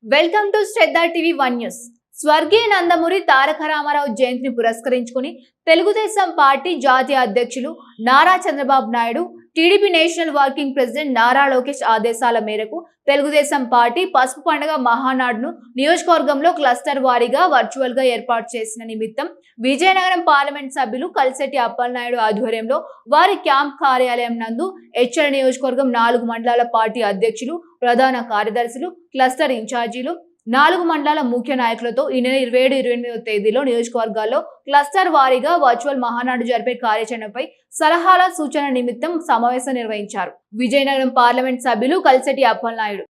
Welcome to Shraddha TV 1 news. స్వర్గీయ నందమూరి తారక రామారావు జయంతిని పురస్కరించుకుని తెలుగుదేశం పార్టీ జాతీయ అధ్యక్షులు Nara Chandrababu Naidu, TDP national working president Nara Lokesh ఆదేశాల మేరకు తెలుగుదేశం పార్టీ పసుపు పండుగ మహానాడును నియోజకవర్గంలో క్లస్టర్ వారీగా వర్చువల్ గా ఏర్పాటు చేసిన నిమిత్తం విజయనగరం పార్లమెంట్ సభ్యులు కలిశెట్టి అప్పలనాయుడు ఆధ్వర్యంలో వారి క్యాంప్ కార్యాలయం నందు హెచ్చల నియోజకవర్గం 4 మండలాల పార్టీ అధ్యక్షులు, ప్రధాన కార్యదర్శులు, క్లస్టర్ ఇన్ఛార్జీలు, 4 మండలాల ముఖ్య నాయకులతో ఈ నెల 27-28 తేదీలో నియోజకవర్గాల్లో క్లస్టర్ వారీగా వర్చువల్ మహానాడు జరిపే కార్యాచరణపై సలహాల సూచన నిమిత్తం సమావేశం నిర్వహించారు. విజయనగరం పార్లమెంట్ సభ్యులు కలిశెట్టి అప్పలనాయుడు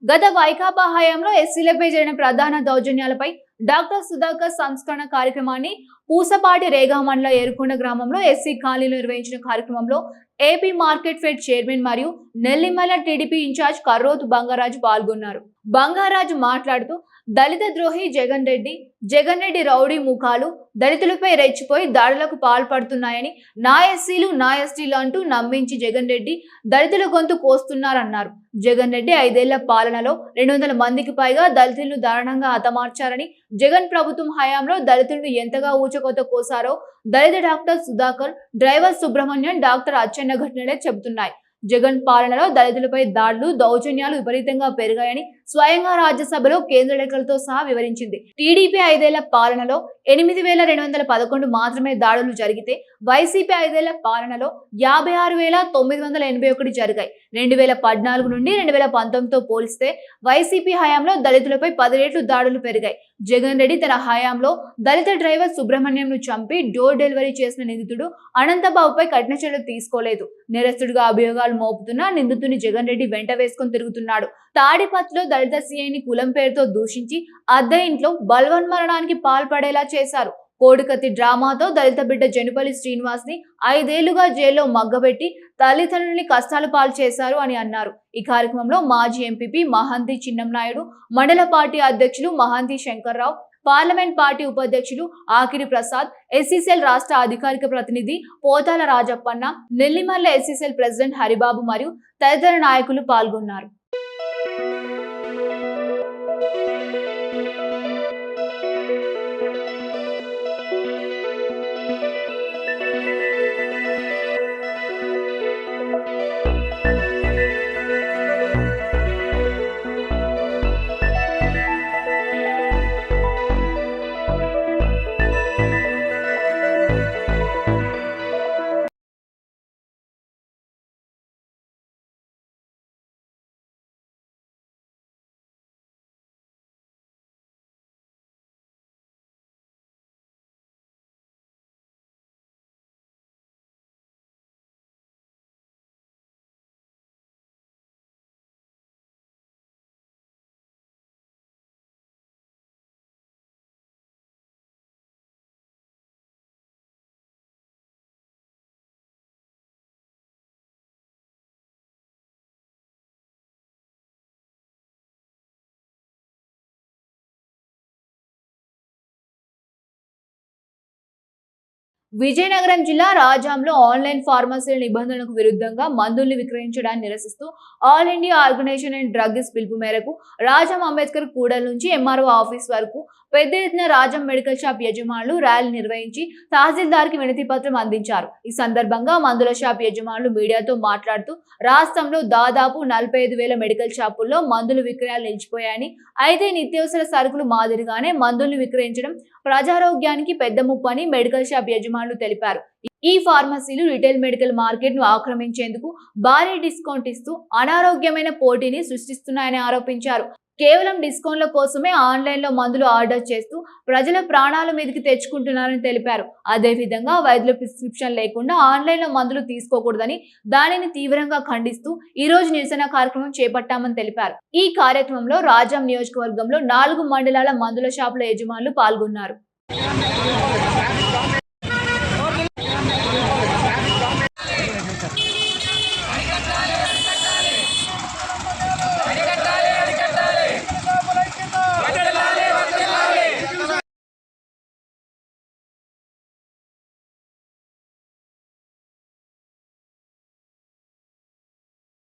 గత వైకాపా హయాంలో ఎస్సీలపై జరిగిన ప్రధాన దౌర్జన్యాలపై డాక్టర్ సుధాకర్ సంస్కరణ కార్యక్రమాన్ని పూసపాటి రేగా మండల ఏరుకొండ గ్రామంలో ఎస్సీ కాలనీలో నిర్వహించిన కార్యక్రమంలో ఏపీ మార్కెట్ ఫెడ్ చైర్మన్ మరియు నెల్లిమల్ల టీడీపీ ఇన్ఛార్జ్ కర్రోతు బంగారాజు పాల్గొన్నారు. బంగారాజు మాట్లాడుతూ దళిత ద్రోహి జగన్ రెడ్డి రౌడీ ముఖాలు దళితులపై రెచ్చిపోయి దాడులకు పాల్పడుతున్నాయని, నా ఎస్సీలు నా ఎస్టీలు అంటూ నమ్మించి జగన్ రెడ్డి దళితుల గొంతు కోస్తున్నారన్నారు. జగన్ రెడ్డి 5 ఏళ్ల పాలనలో 200 మందికి పైగా దళితులను దారుణంగా హతమార్చారని, జగన్ ప్రభుత్వం హయాంలో దళితులను ఎంతగా ఊచకోత కోసారో దళిత doctor Sudhakar, driver Subrahmanyam, doctor Achchenna ఘటనలే చెబుతున్నాయి. జగన్ పాలనలో దళితులపై దాడులు, దౌర్జన్యాలు విపరీతంగా పెరిగాయని స్వయంగా రాజ్యసభలో కేంద్ర లెక్కలతో సహా వివరించింది. టీడీపీ 5 ఏళ్ల పాలనలో 8,211 మాత్రమే దాడులు జరిగితే వైసీపీ 5 ఏళ్ల పాలనలో 56,981 జరిగాయి. 2014 నుండి 2019తో పోలిస్తే వైసీపీ హయాంలో దళితులపై 10 రెట్లు దాడులు పెరిగాయి. జగన్ రెడ్డి తన హయాంలో దళిత డ్రైవర్ సుబ్రహ్మణ్యంను చంపి డోర్ డెలివరీ చేసిన నిందితుడు అనంతబాబుపై కఠిన చర్యలు తీసుకోలేదు. నేరస్తుడిగా అభియోగాలు మోపుతున్న నిందితుని జగన్ రెడ్డి వెంట వేసుకొని తిరుగుతున్నాడు. తాడిపత్రిలో దళిత సీఐని కులం పేరుతో దూషించి అద్దె ఇంట్లో బలవన్మరణానికి పాల్పడేలా చేశారు. కోడికత్తి డ్రామాతో దళిత బిడ్డ జనుపల్లి శ్రీనివాస్ ని 5 ఏళ్లుగా జైల్లో మగ్గబెట్టి తల్లిదండ్రుల్ని కష్టాలు పాలు చేశారు అని అన్నారు. ఈ కార్యక్రమంలో మాజీ ఎంపీపీ మహంతి చిన్నంనాయుడు, మండల పార్టీ అధ్యక్షులు మహంతి శంకర్రావు, పార్లమెంట్ పార్టీ ఉపాధ్యక్షులు ఆకిరి ప్రసాద్, ఎస్సీసెల్ రాష్ట్ర అధికారిక ప్రతినిధి పోతాల రాజప్పన్న, నెల్లిమల్ల ఎస్సీసెల్ ప్రెసిడెంట్ హరిబాబు మరియు తదితర నాయకులు పాల్గొన్నారు. విజయనగరం జిల్లా రాజాంలో ఆన్లైన్ ఫార్మసీల నిబంధనలకు విరుద్ధంగా మందుల్ని విక్రయించడాన్ని నిరసిస్తూ all India organisation and drugs పిలుపు మేరకు రాజాం అంబేద్కర్ కూడలి నుంచి ఎంఆర్ఓ ఆఫీస్ వరకు పెద్ద ఎత్తున రాజాం మెడికల్ షాప్ యజమానులు ర్యాలీ నిర్వహించి తహసీల్దార్కి వినతి పత్రం అందించారు. ఈ సందర్భంగా మందుల షాప్ యజమానులు మీడియాతో మాట్లాడుతూ రాష్ట్రంలో దాదాపు 45,000 మెడికల్ షాపుల్లో మందుల విక్రయాలు నిలిచిపోయాయని, అయితే నిత్యావసర సరుకులు మాదిరిగానే మందుల్ని విక్రయించడం ప్రజారోగ్యానికి పెద్ద ముప్పు అని మెడికల్ షాప్ యజమానులు తెలిపారు. ఈ ఫార్మసీలు రిటైల్ మెడికల్ మార్కెట్ ను ఆక్రమించేందుకు భారీ డిస్కౌంట్ ఇస్తూ అనారోగ్యమైన పోటీని సృష్టిస్తున్నాయని ఆరోపించారు. కేవలం డిస్కౌంట్ల కోసమే ఆన్లైన్ లో మందులు ఆర్డర్ చేస్తూ ప్రజల ప్రాణాల మీదకి తెచ్చుకుంటున్నారని తెలిపారు. అదేవిధంగా వైద్యుల ప్రిస్క్రిప్షన్ లేకుండా ఆన్లైన్ లో మందులు తీసుకోకూడదని, దానిని తీవ్రంగా ఖండిస్తూ ఈ రోజు నిరసన కార్యక్రమం చేపట్టామని తెలిపారు. ఈ కార్యక్రమంలో రాజాం నియోజకవర్గంలో 4 మండలాల మందుల షాపుల యజమానులు పాల్గొన్నారు.